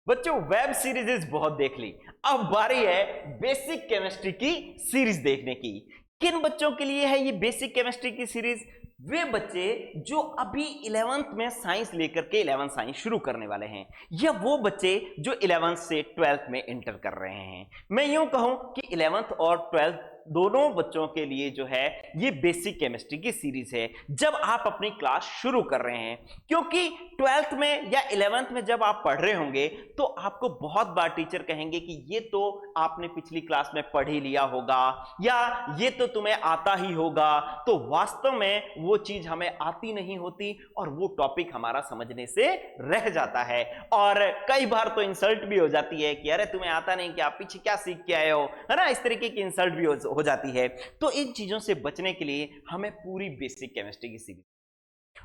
बच्चों web series बहुत देख ली, अब बारी है बेसिक केमिस्ट्री की सीरीज देखने की। किन बच्चों के लिए है ये बेसिक केमिस्ट्री की सीरीज? वे बच्चे जो अभी 11th में साइंस लेकर के 11th साइंस शुरू करने वाले हैं, या वो बच्चे जो 11th से 12th में एंटर कर रहे हैं। मैं यूं कहूं कि 11th और 12th दोनों बच्चों के लिए जो है ये बेसिक केमिस्ट्री की सीरीज है जब आप अपनी क्लास शुरू कर रहे हैं। क्योंकि 12th में या 11th में जब आप पढ़ रहे होंगे तो आपको बहुत बार टीचर कहेंगे कि ये तो आपने पिछली क्लास में पढ़ ही लिया होगा, या ये तो तुम्हें आता ही होगा। तो वास्तव में वो चीज हमें आती नहीं होती और वो टॉपिक हमारा समझने से रह जाता है, और कई बार तो इंसल्ट भी हो जाती है कि अरे तुम्हें आता नहीं, क्या पीछे क्या सीख के आए हो, है ना। इस तरीके की इंसल्ट भी हो जाती है। तो इन चीजों से बचने के लिए हमें पूरी बेसिक केमिस्ट्री की सीरीज,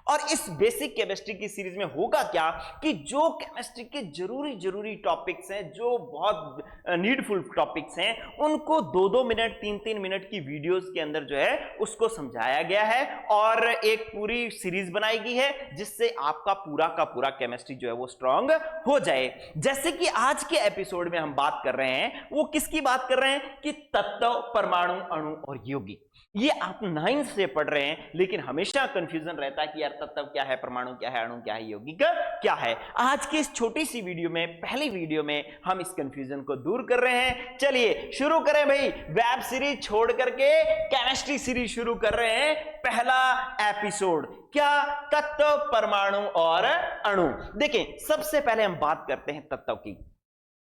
और इस बेसिक केमिस्ट्री की सीरीज में होगा क्या कि जो केमिस्ट्री के जरूरी टॉपिक्स हैं, जो बहुत नीडफुल टॉपिक्स हैं, उनको 2-2 मिनट 3-3 मिनट की वीडियोस के अंदर जो है उसको समझाया गया है और एक पूरी सीरीज बनाई गई है जिससे आपका पूरा का पूरा केमिस्ट्री जो है वो स्ट्रांग हो जाए। जैसे कि आज के एपिसोड में हम बात कर रहे हैं, वो किसकी बात कर रहे हैं कि तत्व, परमाणु, अणु और यौगिक। ये आप 9th से पढ़ रहे हैं, लेकिन हमेशा कंफ्यूजन रहता है कि यार तत्व क्या है, परमाणु क्या है, अणु क्या है, यौगिक क्या है। आज की इस छोटी सी वीडियो में, पहली वीडियो में, हम इस कंफ्यूजन को दूर कर रहे हैं। चलिए शुरू करें भाई, वेब सीरीज छोड़ करके केमिस्ट्री सीरीज शुरू कर रहे हैं। पहला एपिसोड क्या, तत्व, परमाणु और अणु। देखें, सबसे पहले हम बात करते हैं तत्व की।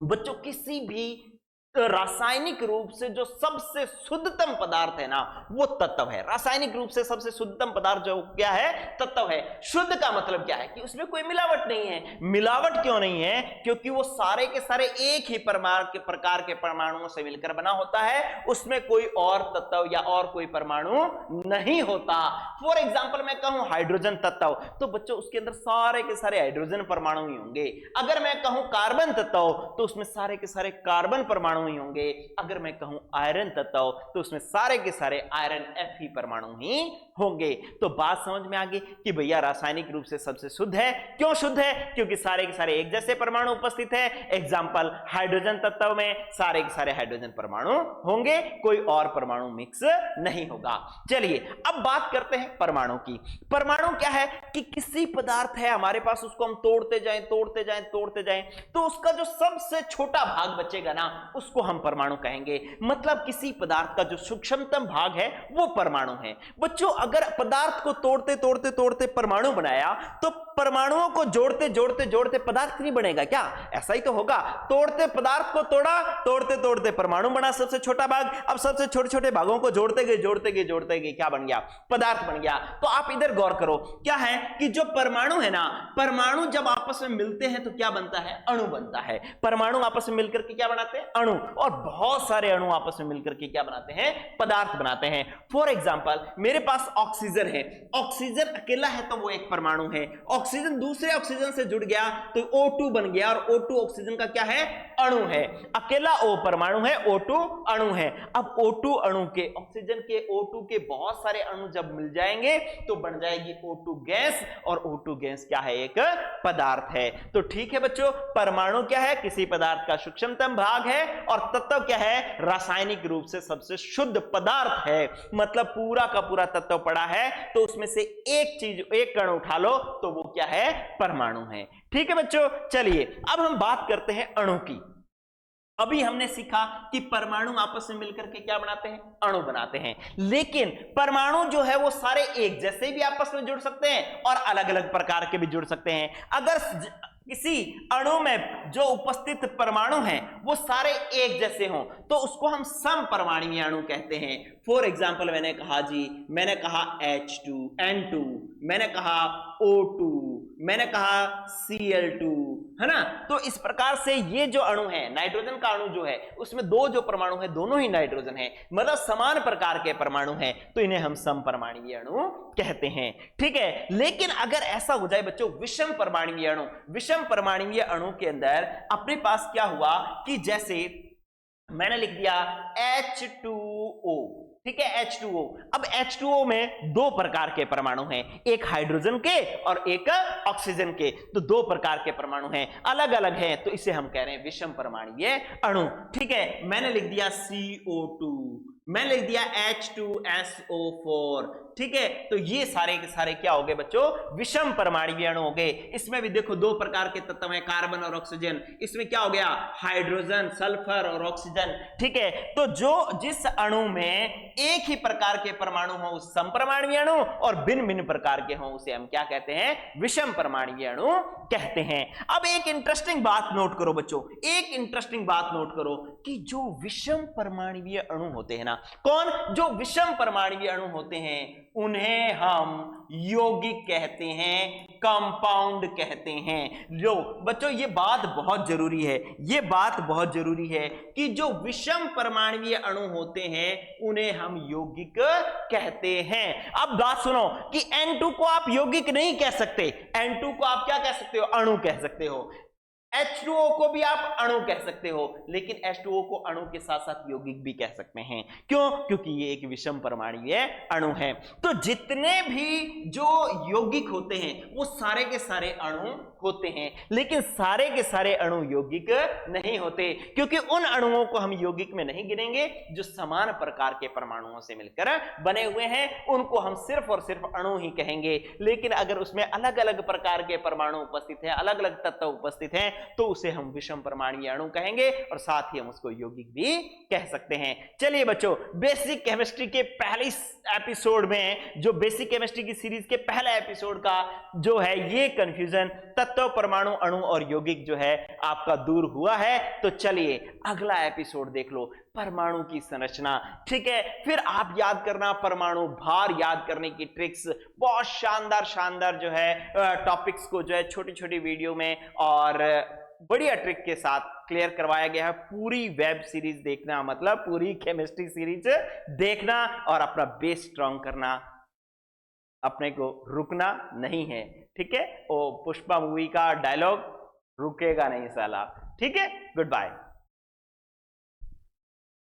बच्चों, किसी भी रासायनिक रूप से जो सबसे शुद्धतम पदार्थ है ना, वो तत्व है। रासायनिक रूप से सबसे शुद्धतम पदार्थ जो क्या है, तत्व है। शुद्ध का मतलब क्या है कि उसमें कोई मिलावट नहीं है। मिलावट क्यों नहीं है? क्योंकि वो सारे के सारे एक ही प्रकार के परमाणुओं से मिलकर बना होता है, उसमें कोई और तत्व या और कोई परमाणु नहीं होता। फॉर एग्जाम्पल मैं कहूं हाइड्रोजन तत्व, तो बच्चों उसके अंदर सारे के सारे हाइड्रोजन परमाणु ही होंगे। अगर मैं कहूं कार्बन तत्व, तो उसमें सारे के सारे कार्बन परमाणु ही होंगे। अगर मैं कहूं आयरन तत्व, तो उसमें सारे के सारे आयरन F ही परमाणु ही होंगे। तो बात समझ में आ गई कि भैया रासायनिक रूप से सबसे शुद्ध है। क्यों शुद्ध है? क्योंकि सारे के सारे एक जैसे परमाणु उपस्थित है। एग्जाम्पल हाइड्रोजन तत्व में सारे के सारे हाइड्रोजन परमाणु होंगे, कोई और परमाणु मिक्स नहीं होगा। चलिए अब बात करते हैं परमाणु की। परमाणु क्या है कि किसी पदार्थ है हमारे पास, उसको हम तोड़ते जाएं तो उसका जो सबसे छोटा भाग बचेगा ना, उसको हम परमाणु कहेंगे। मतलब किसी पदार्थ का जो सूक्ष्मतम भाग है वो परमाणु है। बच्चों, अगर पदार्थ को तोड़ते परमाणु बनाया, तो परमाणुओं को जोड़ते पदार्थ नहीं बनेगा क्या? ऐसा ही तो होगा। तोड़ते पदार्थ को तोड़ा, तोड़ते परमाणु बना, सबसे छोटा भाग। अब सबसे छोटे भागों को जोड़ते गए क्या बन गया? पदार्थ बन गया। तो आप इधर गौर करो, क्या है कि जो परमाणु है ना, परमाणु जब आपस में मिलते हैं तो क्या बनता है? अणु बनता है। परमाणु आपस में मिलकर के क्या बनाते हैं? अणु। और बहुत सारे अणु आपस में मिलकर के क्या बनाते हैं? पदार्थ बनाते हैं। फॉर एग्जाम्पल मेरे पास ऑक्सीजन है। ऑक्सीजन अकेला है तो वो एक परमाणु है। ऑक्सीजन दूसरे ऑक्सीजन से जुड़ गया तो O2 बन गया, और O2 ऑक्सीजन का क्या है? अणु है। अकेला O परमाणु है, O2 अणु है। अब O2 अणु के, ऑक्सीजन के O2 के बहुत सारे अणु जब मिल जाएंगे तो बन जाएगी O2 गैस, और O2 गैस क्या है? एक पदार्थ है। तो ठीक है बच्चों, परमाणु क्या है? किसी पदार्थ का सूक्ष्मतम भाग है, और तत्व क्या है? रासायनिक रूप से सबसे शुद्ध पदार्थ है। मतलब पूरा का पूरा तत्व पड़ा है तो उसमें से एक चीज, एक कण उठा लो तो वो क्या है? परमाणु है। ठीक है बच्चों, चलिए अब हम बात करते हैं अणु की। अभी हमने सीखा कि परमाणु आपस में मिलकर के क्या बनाते हैं? अणु बनाते हैं। लेकिन परमाणु जो है वो सारे एक जैसे भी आपस में जुड़ सकते हैं और अलग अलग प्रकार के भी जुड़ सकते हैं। अगर किसी अणु में जो उपस्थित परमाणु हैं वो सारे एक जैसे हों तो उसको हम समपरमाणुीय अणु कहते हैं। फॉर एग्जाम्पल मैंने कहा H2, N2, मैंने कहा O2, मैंने कहा Cl2, है ना। तो इस प्रकार से ये जो अणु है, नाइट्रोजन का अणु जो है उसमें दो जो परमाणु है दोनों ही नाइट्रोजन है, मतलब समान प्रकार के परमाणु हैं, तो इन्हें हम समपरमाणुीय अणु कहते हैं। ठीक है। लेकिन अगर ऐसा हो जाए बच्चों विषम परमाणुीय अणु, विषम परमाणुीय अणु के अंदर अपने पास क्या हुआ कि जैसे मैंने लिख दिया H2O, ठीक है, H2O। अब H2O में दो प्रकार के परमाणु हैं, एक हाइड्रोजन के और एक ऑक्सीजन के। तो दो प्रकार के परमाणु हैं, अलग अलग हैं, तो इसे हम कह रहे हैं विषम परमाणुीय अणु। ठीक है, मैंने लिख दिया CO2, मैंने लिख दिया H2SO4। ठीक है, तो ये सारे के सारे क्या हो गए बच्चों, विषम परमाणुीय अणु हो गए। इसमें भी देखो दो प्रकार के तत्व हैं, कार्बन और ऑक्सीजन। इसमें क्या हो गया, हाइड्रोजन, सल्फर और ऑक्सीजन। ठीक है, तो जो जिस अणु में एक ही प्रकार के परमाणु हो उस समपरमाणुीय अणु, और भिन्न भिन्न प्रकार के हो उसे हम क्या कहते हैं, विषम परमाणुीय अणु कहते हैं। अब एक इंटरेस्टिंग बात नोट करो बच्चों, एक इंटरेस्टिंग बात नोट करो कि जो विषम परमाणुीय अणु होते हैं ना, कौन, जो विषम परमाणुीय अणु होते हैं उन्हें हम यौगिक कहते हैं, कंपाउंड कहते हैं। लो बच्चों, ये बात बहुत जरूरी है, ये बात बहुत जरूरी है कि जो विषम परमाणुीय अणु होते हैं उन्हें हम यौगिक कहते हैं। अब बात सुनो कि N2 को आप यौगिक नहीं कह सकते, N2 को आप क्या कह सकते हो, अणु कह सकते हो। H2O को भी आप अणु कह सकते हो, लेकिन H2O को अणु के साथ साथ यौगिक भी कह सकते हैं। क्यों, क्योंकि ये एक विषम परमाणुीय अणु है। तो जितने भी जो यौगिक होते हैं वो सारे के सारे अणु होते हैं, लेकिन सारे के सारे अणु यौगिक नहीं होते, क्योंकि उन अणुओं को हम यौगिक में नहीं गिनेंगे जो समान प्रकार के परमाणुओं से मिलकर बने हुए हैं, उनको हम सिर्फ और सिर्फ अणु ही कहेंगे। लेकिन अगर उसमें अलग अलग प्रकार के परमाणु उपस्थित हैं, अलग अलग तत्व उपस्थित हैं, तो उसे हम विषम परमाणुीय अणु कहेंगे, और साथ ही हम उसको यौगिक भी कह सकते हैं। चलिए बच्चों, बेसिक केमिस्ट्री के पहले एपिसोड में, जो बेसिक केमिस्ट्री की सीरीज के पहले एपिसोड का जो है ये कंफ्यूजन तत्व, परमाणु, अणु और यौगिक जो है आपका दूर हुआ है। तो चलिए अगला एपिसोड देख लो, परमाणु की संरचना। ठीक है, फिर आप याद करना परमाणु भार याद करने की ट्रिक्स, बहुत शानदार शानदार जो है टॉपिक्स को जो है छोटी छोटी वीडियो में और बढ़िया ट्रिक के साथ क्लियर करवाया गया है। पूरी वेब सीरीज देखना, मतलब पूरी केमिस्ट्री सीरीज देखना और अपना बेस स्ट्रॉन्ग करना, अपने को रुकना नहीं है। ठीक है, वो पुष्पा मूवी का डायलॉग, रुकेगा नहीं साला। ठीक है, गुड बाय।